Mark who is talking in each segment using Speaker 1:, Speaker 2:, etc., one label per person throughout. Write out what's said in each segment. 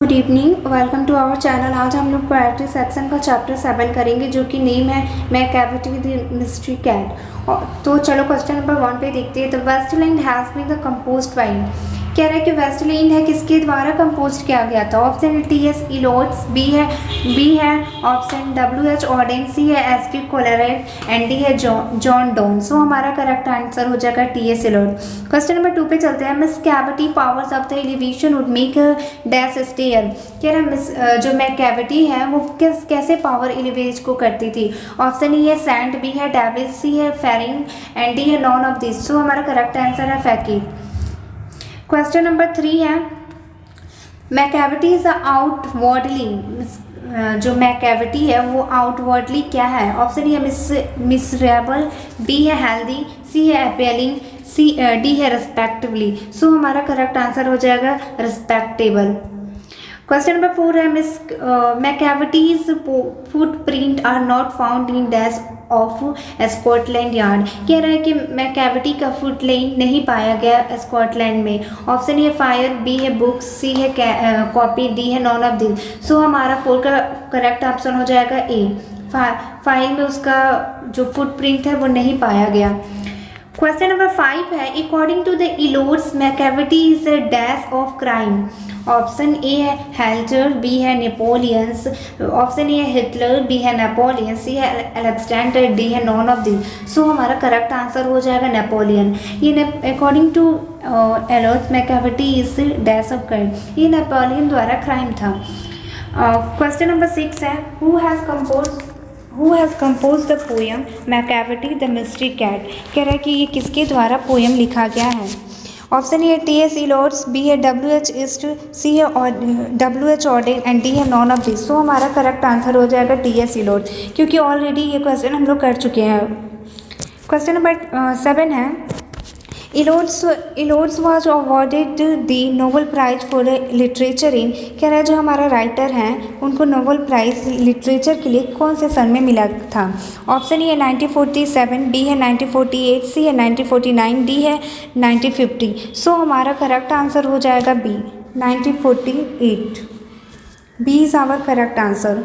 Speaker 1: Good evening, welcome to our channel. आज हम लोग पोएट्री सेक्शन का चैप्टर 7 करेंगे जो कि नेम है मैकैविटी द मिस्ट्री कैट। तो चलो क्वेश्चन नंबर 1 पे देखते हैं। तो waste land has been the composed by, कह रहा है कि वेस्टलैंड है किसके द्वारा कंपोज किया गया था। Option T.S.. इलियट, बी है ऑप्शन W.H. ऑडेन, सी है एस.टी. कोलरिज एंड डी है जॉन डोन। सो हमारा करेक्ट आंसर हो जाएगा टी.एस. इलियट। क्वेश्चन नंबर 2 पे चलते हैं। Macavity powers of the elevation would make dash stare, कह रहा है मिस जो मैकैविटी है वो कैसे पावर एलिवेट को करती थी। ऑप्शन ई है सैंड, बी है डेविल, सी है फेरिंग एंड डी है नॉन ऑफ दिस। सो हमारा करेक्ट आंसर है फैकी। क्वेश्चन नंबर 3 है मैकैविटी इज आउटवर्डली, जो मैकैविटी है वो आउटवर्डली क्या है। ऑप्शन ई है मिसरेबल, बी है हेल्दी, सी है अपीलिंग, डी है रिस्पेक्टिवली। सो हमारा करेक्ट आंसर हो जाएगा रिस्पेक्टेबल। क्वेश्चन नंबर 4 है Macavity's footprint are not found in dash of Scotland Yard, कह रहा है कि मैकैविटी का फुटप्रिंट नहीं पाया गया स्कॉटलैंड में। ऑप्शन है फायर, बी है बुक्स, सी है कॉपी, डी है नॉन ऑफ दिस। सो हमारा 4 का करेक्ट ऑप्शन हो जाएगा ए, फाइल में उसका जो फुटप्रिंट है वो नहीं पाया गया। क्वेश्चन नंबर 5 है according to the Eliot's Macavity is a dash of crime. Option A है हेल्टर, बी है नेपोलियंस, ऑप्शन ए है हिटलर, बी है नेपोलियन, सी है अलेक्जेंडर, डी है नॉन ऑफ दिस। सो हमारा करेक्ट आंसर हो जाएगा नेपोलियन। ये according to Eliot's Macavity is dash of crime, ये नेपोलियन द्वारा क्राइम था। क्वेश्चन नंबर 6 है who has composed the poem Macavity the mystery cat, कह रहा है कि ये किसके द्वारा पोएम लिखा गया है। Option A T S. Eliot, B है W.H. ईस्ट, सी है W.H. ऑडेन एंड डी है नॉन ऑफ दिस। सो हमारा करेक्ट आंसर हो जाएगा टी.एस. इलियट, क्योंकि ऑलरेडी ये क्वेश्चन हम लोग कर चुके हैं। क्वेश्चन नंबर 7 है Eliot was awarded the Nobel prize for literature in, कह रहा है जो हमारा राइटर हैं उनको नोबेल प्राइज लिटरेचर के लिए कौन से सन में मिला था। ऑप्शन ए है 1947, बी है 1948, सी है 1949, डी है 1950। सो हमारा करेक्ट आंसर हो जाएगा B 1948। B is our correct answer.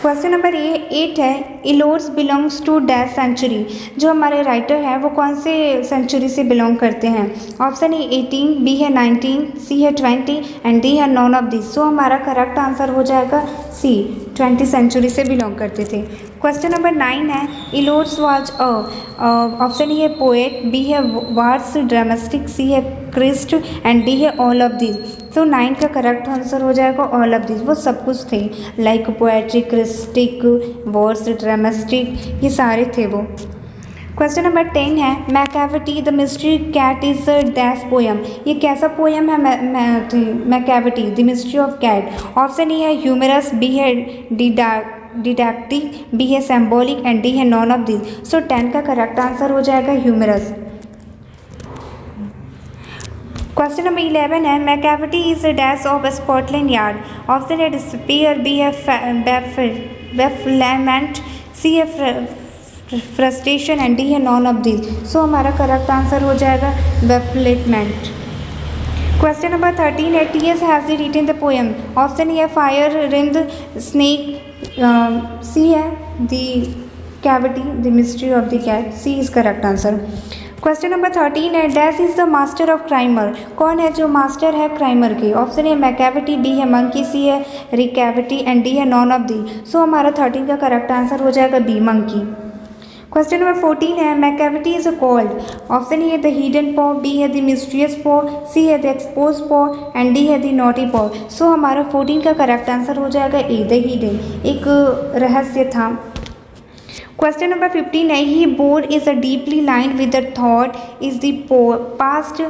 Speaker 1: Question number 8 है Eliot's belongs to dash century, जो हमारे राइटर हैं वो कौन से सेंचुरी से बिलोंग करते हैं। ऑप्शन ए 18, बी है 19, सी है 20 एंड डी है नॉन ऑफ दिस। सो हमारा करेक्ट आंसर हो जाएगा सी 20 सेंचुरी से बिलोंग करते थे। क्वेश्चन नंबर 9 है इलियट्स वाज ऑप्शन ए है पोएट, बी है वार्स ड्रामेटिक, सी है क्रिस्ट एंड डी है ऑल ऑफ दिस। तो 9 का करेक्ट आंसर हो जाएगा ऑल ऑफ दिस। वो सब कुछ थे like poetry, critic, verse, dramatic, ये सारे थे वो। क्वेश्चन नंबर 10 है Macavity the mystery cat is dash poem, ये कैसा पोएम है Macavity the mystery of cat. Option A है ह्यूमरस, बी है डिडक्टिव, बी है सिंबॉलिक एंड डी है नॉन ऑफ दिस। सो 10 का करेक्ट आंसर हो जाएगा ह्यूमरस। क्वेश्चन नंबर 11 है Macavity is dash of Scotland Yard. Option A despair, B है bafflement, C है फ्रस्ट्रेशन एंड डी है नॉन ऑफ दिस। सो हमारा correct answer हो जाएगा बेफलेमेंट। क्वेश्चन नंबर 13 है T S. Has written the poem. Option A है fire, rind, snake, C है the cavity the mystery of the cat. C is correct answer. Question number 13 है dash is the master of crime, कौन है जो master है crime के। Option A Macavity, B है monkey, C है रिकैविटी एंड डी है नॉन ऑफ दी। सो हमारा 13 का करेक्ट आंसर हो जाएगा बी मंकी। क्वेश्चन नंबर 14 है Macavity is called. Option A है द हिडन पॉ, बी है द मिस्टीरियस पॉ, सी है द एक्सपोज पॉ एंड डी है द नॉटी पॉ। सो हमारा 14 का करेक्ट आंसर हो जाएगा ए द हिडन, एक रहस्य था। क्वेश्चन नंबर 15 है he board is a deeply line with the thought is the past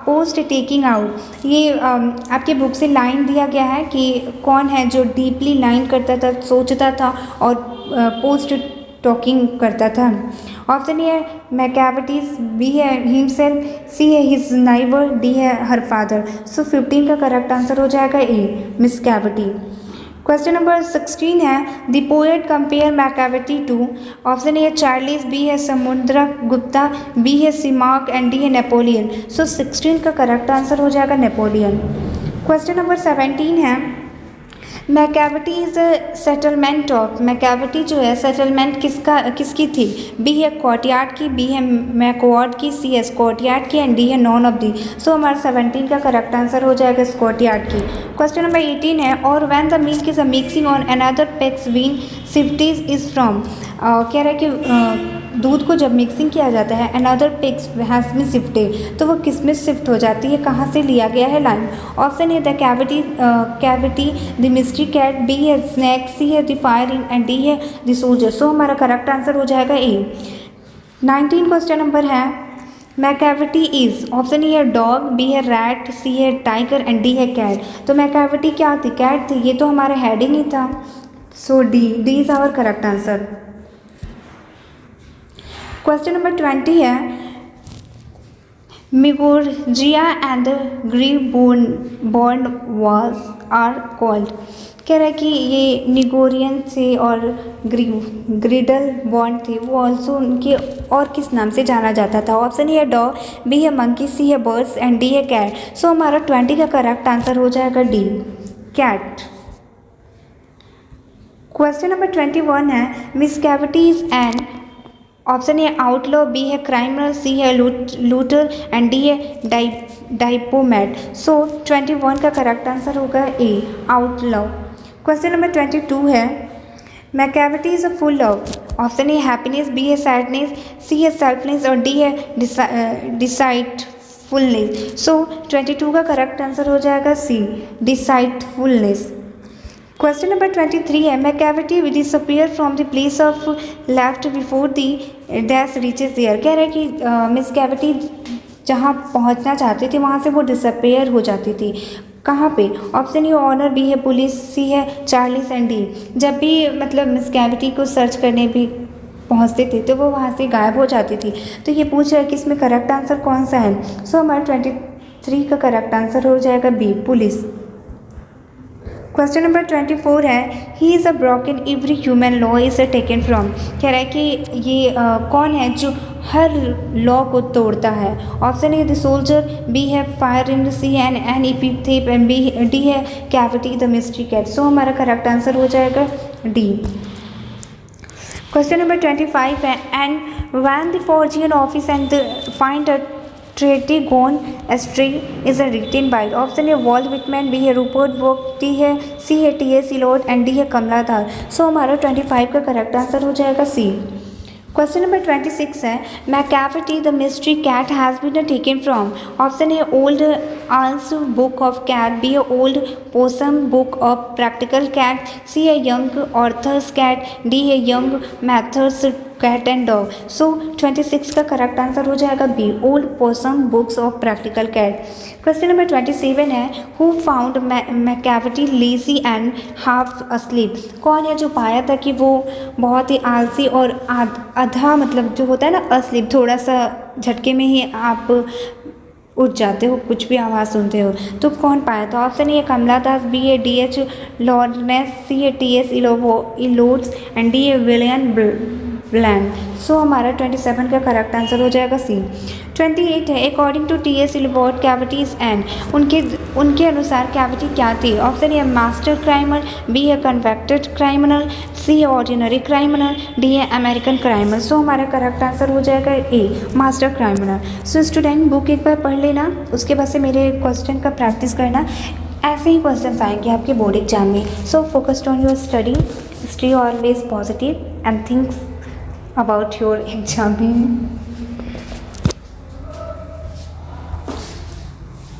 Speaker 1: post taking out. ये आपके बुक से लाइन दिया गया है कि कौन है जो डीपली लाइन करता था, सोचता था और पोस्ट टॉकिंग करता था। ऑप्शन ए है मैकैविटीज, बी है हिमसेल्फ, सी है हिज नाइबर, डी है हर फादर। सो 15 का करेक्ट आंसर हो जाएगा A Macavity. Question number 16 है the poet compare Macavity to. Option A है चार्लिस, बी है समुद्र गुप्ता, बी है सिमाक एंड डी है नेपोलियन। सो 16 का करेक्ट आंसर हो जाएगा नेपोलियन। क्वेश्चन नंबर 17 है Macavity is a settlement of, Macavity जो है सेटलमेंट किसकी थी? बी है कोर्टयार्ड की, बी है मैकवार्ड की, सी है स्कॉटयार्ड की एंड डी है नॉन ऑफ दी। सो हमारा 17 का करेक्ट आंसर हो जाएगा स्कॉटयार्ड की। क्वेश्चन नंबर 18 है और when the milk is a mixing on another पेक्स वीन सिफ्टीज इज फ्रॉम, कह रहा है कि दूध को जब मिक्सिंग किया जाता है another pigs has been shifted, तो वो किस में शिफ्ट हो जाती है, कहाँ से लिया गया है line? Option A the cavity the mystery cat, B है स्नैक, सी है the fire in and D है द सोल्जर। सो हमारा करेक्ट आंसर हो जाएगा ए। 19 क्वेश्चन नंबर है मैकेविटी इज, ऑप्शन ए है डॉग, बी है रैट, सी है टाइगर एंड डी है कैट। तो मैकेविटी क्या थी? कैट थी, ये तो हमारा हेड ही नहीं था। So D is our correct answer. Question number 20 है मिगोर्जिया and grieve bond was are called, कह रहा है कि ये निगोरियन से और ग्रिडल बॉन्ड थे वो ऑल्सो उनके और किस नाम से जाना जाता था? ऑप्शन ए है डॉग, बी है मंकी, सी है बर्ड्स एंड डी है कैट। सो हमारा 20 का करेक्ट आंसर हो जाएगा डी कैट। क्वेश्चन नंबर 21 है Macavity is an, option A outlaw, B है क्राइमिनल, सी है लूटर एंड डी है डाइपोमेट। सो 21 का करेक्ट आंसर होगा ए आउटलॉ। क्वेश्चन नंबर 22 है Macavity is a full of, option A happiness, B है sadness, C है selfness और डी है डिसाइडफुलनेस। सो 22 का करेक्ट आंसर हो जाएगा सी डिसाइडफुलनेस। क्वेश्चन नंबर 23 है Macavity disappear from the place of left before the dash reaches there, कह रहे हैं कि मिस कैविटी जहाँ पहुँचना चाहती थी वहाँ से वो डिसअपियर हो जाती थी। कहाँ पे? ऑप्शन ए ऑनर, बी है पुलिस, सी है चार्लिस एंड डी। जब भी मतलब मिस कैविटी को सर्च करने भी पहुँचते थे तो वो वहाँ से गायब हो जाती थी। तो ये पूछ रहा है कि इसमें करेक्ट आंसर कौन सा है? सो हमारा 23 का करेक्ट आंसर हो जाएगा बी पुलिस। क्वेश्चन नंबर 24 है he is a broken every human law is a taken from, कह रहा है कि ये कौन है जो हर लॉ को तोड़ता है? Option A the soldier, B है fire in C an epitaph and B D है cavity the mystery cat. So हमारा करेक्ट आंसर हो जाएगा डी। क्वेश्चन नंबर 25 है and when the foreign office and find a treaty gone astray is a written bite, option A Walt Whitman, B है Rupert वोक, T है C है T S Eliot and D है कमलाधार। सो हमारा 25 का correct answer हो जाएगा सी। क्वेश्चन नंबर 26 है Macavity the mystery cat has been taken from, option A old alls book of cat, B है old possum book of practical cat, C है young authors cat, D है young Mathers cat and dog. So 26 का correct answer हो जाएगा B old possum books of practical cat. Question number 27 है who found Macavity lazy and half asleep, कौन है जो पाया था कि वो बहुत ही आलसी और आधा मतलब जो होता है ना अस्लीप, थोड़ा सा झटके में ही आप उठ जाते हो, कुछ भी आवाज़ सुनते हो, तो कौन पाया था? Option A Kamala Das, B A D H Lawrence, C A T S Eliot's and D A William Bland. So हमारा 27 का करेक्ट आंसर हो जाएगा सी। 28 है according to T S Eliot cavities and, उनके अनुसार कैविटी क्या थी? Option A master criminal, B है कन्वेक्टेड क्राइमिनल, सी है ऑर्डिनरी क्राइमिनल, डी है अमेरिकन क्राइमिनल। सो हमारा करेक्ट आंसर हो जाएगा A master criminal. So student book एक बार पढ़ लेना, उसके बाद से मेरे क्वेश्चन का प्रैक्टिस करना, ऐसे ही क्वेश्चन आएंगे आपके बोर्ड एग्जाम में। So focused on your study, stay always positive and thinks about your exam.